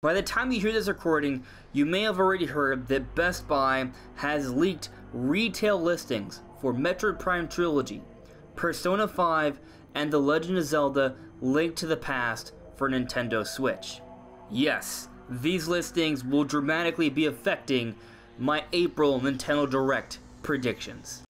By the time you hear this recording, you may have already heard that Best Buy has leaked retail listings for Metroid Prime Trilogy, Persona 5, and The Legend of Zelda: Link to the Past for Nintendo Switch. Yes, these listings will dramatically be affecting my April Nintendo Direct predictions.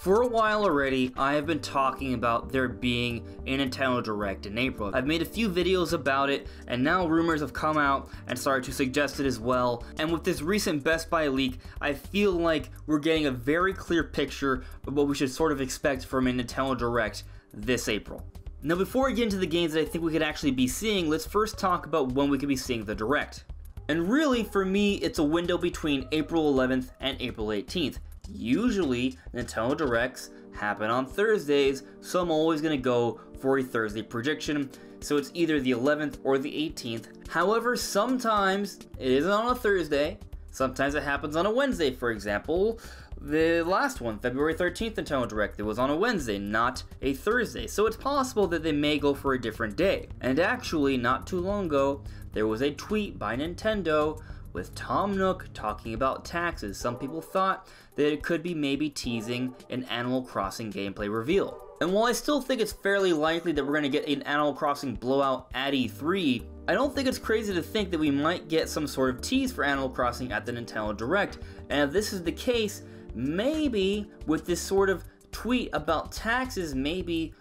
For a while already, I have been talking about there being a Nintendo Direct in April. I've made a few videos about it, and now rumors have come out and started to suggest it as well. And with this recent Best Buy leak, I feel like we're getting a very clear picture of what we should sort of expect from a Nintendo Direct this April. Now, before we get into the games that I think we could actually be seeing, let's first talk about when we could be seeing the Direct. And really, for me, it's a window between April 11th and April 18th. Usually, Nintendo Directs happen on Thursdays, so I'm always going to go for a Thursday prediction, so it's either the 11th or the 18th. However, sometimes it isn't on a Thursday, sometimes it happens on a Wednesday. For example, the last one, February 13th Nintendo Direct, it was on a Wednesday, not a Thursday, so it's possible that they may go for a different day. And actually, not too long ago, there was a tweet by Nintendo with Tom Nook talking about taxes. Some people thought that it could be maybe teasing an Animal Crossing gameplay reveal. And while I still think it's fairly likely that we're going to get an Animal Crossing blowout at E3, I don't think it's crazy to think that we might get some sort of tease for Animal Crossing at the Nintendo Direct. And if this is the case, maybe with this sort of tweet about taxes, maybe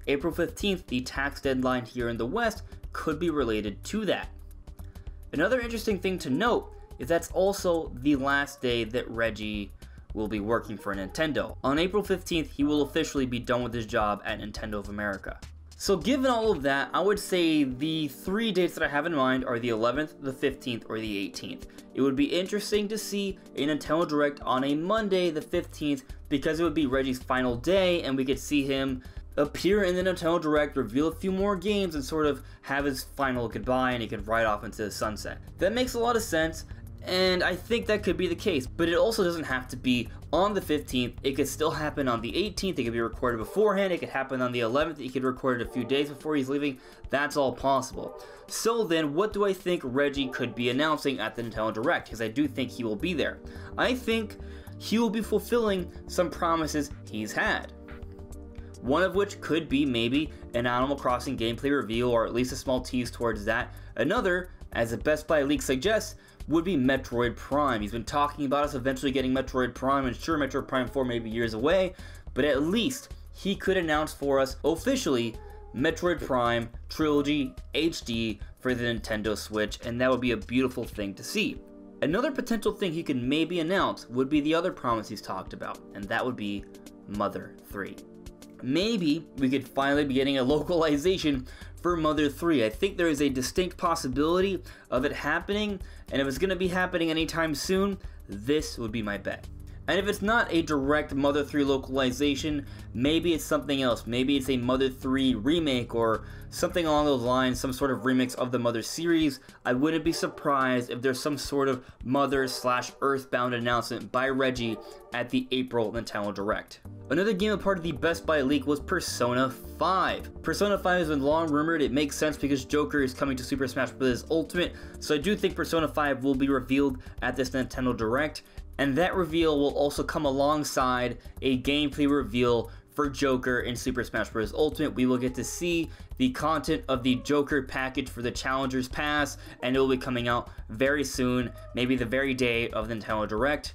April 15th, the tax deadline here in the West, could be related to that. Another interesting thing to note is that's also the last day that Reggie will be working for Nintendo. On April 15th, he will officially be done with his job at Nintendo of America. So given all of that, I would say the three dates that I have in mind are the 11th, the 15th, or the 18th. It would be interesting to see a Nintendo Direct on a Monday, the 15th, because it would be Reggie's final day, and we could see him appear in the Nintendo Direct, reveal a few more games, and sort of have his final goodbye, and he could ride off into the sunset. That makes a lot of sense, and I think that could be the case, but it also doesn't have to be on the 15th. It could still happen on the 18th, it could be recorded beforehand, it could happen on the 11th, he could record it a few days before he's leaving. That's all possible. So then, what do I think Reggie could be announcing at the Nintendo Direct? Because I do think he will be there. I think he will be fulfilling some promises he's had. One of which could be maybe an Animal Crossing gameplay reveal, or at least a small tease towards that. Another, as the Best Buy leak suggests, would be Metroid Prime. He's been talking about us eventually getting Metroid Prime, and sure, Metroid Prime 4 may be years away, but at least he could announce for us officially Metroid Prime Trilogy HD for the Nintendo Switch, and that would be a beautiful thing to see. Another potential thing he could maybe announce would be the other promise he's talked about, and that would be Mother 3. Maybe we could finally be getting a localization for Mother 3. I think there is a distinct possibility of it happening, and if it's going to be happening anytime soon, this would be my bet. And if it's not a direct Mother 3 localization, maybe it's something else. Maybe it's a Mother 3 remake or something along those lines, some sort of remix of the Mother series. I wouldn't be surprised if there's some sort of Mother/Earthbound announcement by Reggie at the April Nintendo Direct. Another game a part of the Best Buy leak was Persona 5. Persona 5 has been long rumored. It makes sense because Joker is coming to Super Smash Bros. Ultimate, so I do think Persona 5 will be revealed at this Nintendo Direct. And that reveal will also come alongside a gameplay reveal for Joker in Super Smash Bros. Ultimate. We will get to see the content of the Joker package for the Challengers Pass, and it will be coming out very soon, maybe the very day of the Nintendo Direct.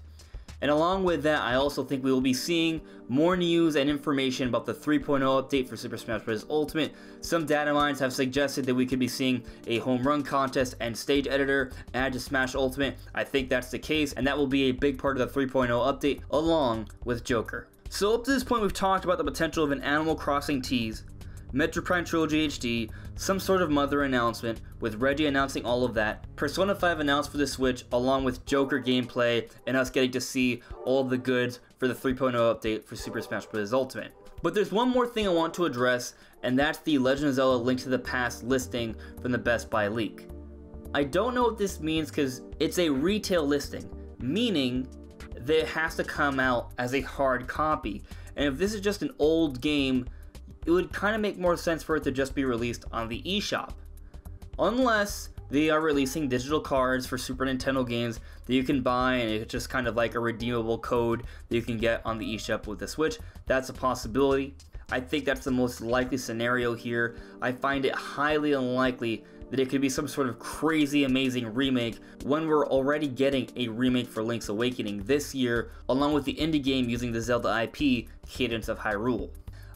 And along with that, I also think we will be seeing more news and information about the 3.0 update for Super Smash Bros. Ultimate. Some data mines have suggested that we could be seeing a home run contest and stage editor added to Smash Ultimate. I think that's the case, and that will be a big part of the 3.0 update along with Joker. So up to this point, we've talked about the potential of an Animal Crossing tease, Metroid Prime Trilogy HD, some sort of Mother announcement, with Reggie announcing all of that, Persona 5 announced for the Switch, along with Joker gameplay, and us getting to see all of the goods for the 3.0 update for Super Smash Bros. Ultimate. But there's one more thing I want to address, and that's the Legend of Zelda: Link to the Past listing from the Best Buy leak. I don't know what this means because it's a retail listing, meaning that it has to come out as a hard copy. And if this is just an old game, it would kind of make more sense for it to just be released on the eShop. Unless they are releasing digital cards for Super Nintendo games that you can buy, and it's just kind of like a redeemable code that you can get on the eShop with the Switch. That's a possibility. I think that's the most likely scenario here. I find it highly unlikely that it could be some sort of crazy amazing remake when we're already getting a remake for Link's Awakening this year, along with the indie game using the Zelda IP, Cadence of Hyrule.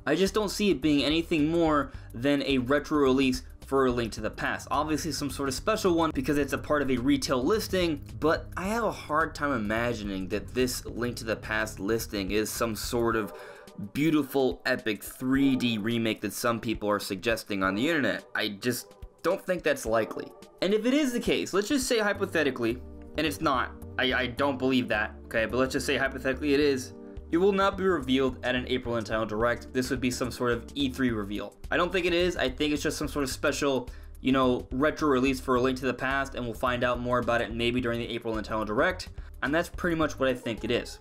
I just don't see it being anything more than a retro release for A Link to the Past. Obviously some sort of special one because it's a part of a retail listing, but I have a hard time imagining that this Link to the Past listing is some sort of beautiful, epic 3D remake that some people are suggesting on the internet. I just don't think that's likely. And if it is the case, let's just say hypothetically, and it's not, I don't believe that, okay, but let's just say hypothetically it is, it will not be revealed at an April Nintendo Direct. This would be some sort of E3 reveal. I don't think it is. I think it's just some sort of special, retro release for A Link to the Past, and we'll find out more about it maybe during the April Nintendo Direct, and that's pretty much what I think it is.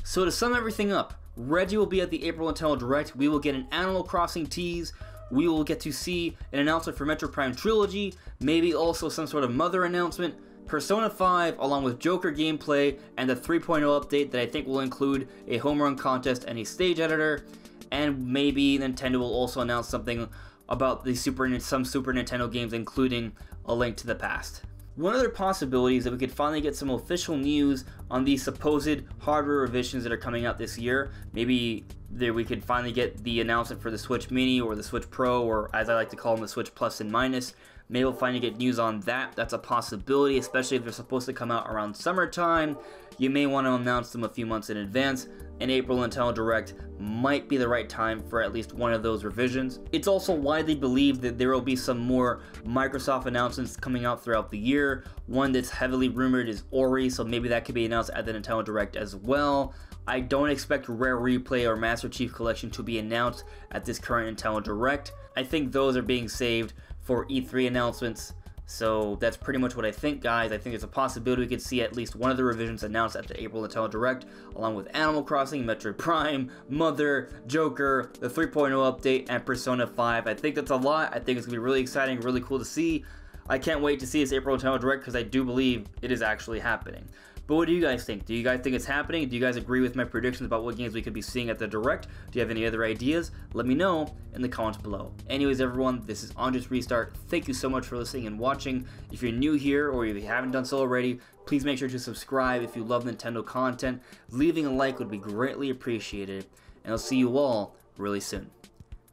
So to sum everything up, Reggie will be at the April Nintendo Direct. We will get an Animal Crossing tease. We will get to see an announcement for Metroid Prime Trilogy, maybe also some sort of Mother announcement, Persona 5 along with Joker gameplay, and the 3.0 update that I think will include a home run contest and a stage editor, and maybe Nintendo will also announce something about the some Super Nintendo games, including A Link to the Past. One other possibility is that we could finally get some official news on these supposed hardware revisions that are coming out this year. Maybe we could finally get the announcement for the Switch Mini or the Switch Pro, or as I like to call them, the Switch Plus and Minus. Maybe we'll finally get news on that. That's a possibility, especially if they're supposed to come out around summertime. You may want to announce them a few months in advance. An April Nintendo Direct might be the right time for at least one of those revisions. It's also widely believed that there will be some more Microsoft announcements coming out throughout the year. One that's heavily rumored is Ori, so maybe that could be announced at the Nintendo Direct as well. I don't expect Rare Replay or Master Chief Collection to be announced at this current Nintendo Direct. I think those are being saved for E3 announcements. So that's pretty much what I think, guys. I think there's a possibility we could see at least one of the revisions announced at the April Nintendo Direct, along with Animal Crossing, Metroid Prime, Mother, Joker, the 3.0 update, and Persona 5. I think that's a lot. I think it's going to be really exciting, really cool to see. I can't wait to see this April Nintendo Direct because I do believe it is actually happening. But what do you guys think? Do you guys think it's happening? Do you guys agree with my predictions about what games we could be seeing at the Direct? Do you have any other ideas? Let me know in the comments below. Anyways, everyone, this is AndresRestart. Thank you so much for listening and watching. If you're new here or if you haven't done so already, please make sure to subscribe if you love Nintendo content. Leaving a like would be greatly appreciated. And I'll see you all really soon.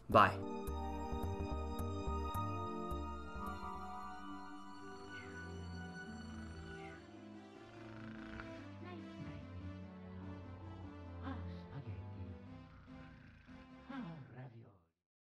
Bye.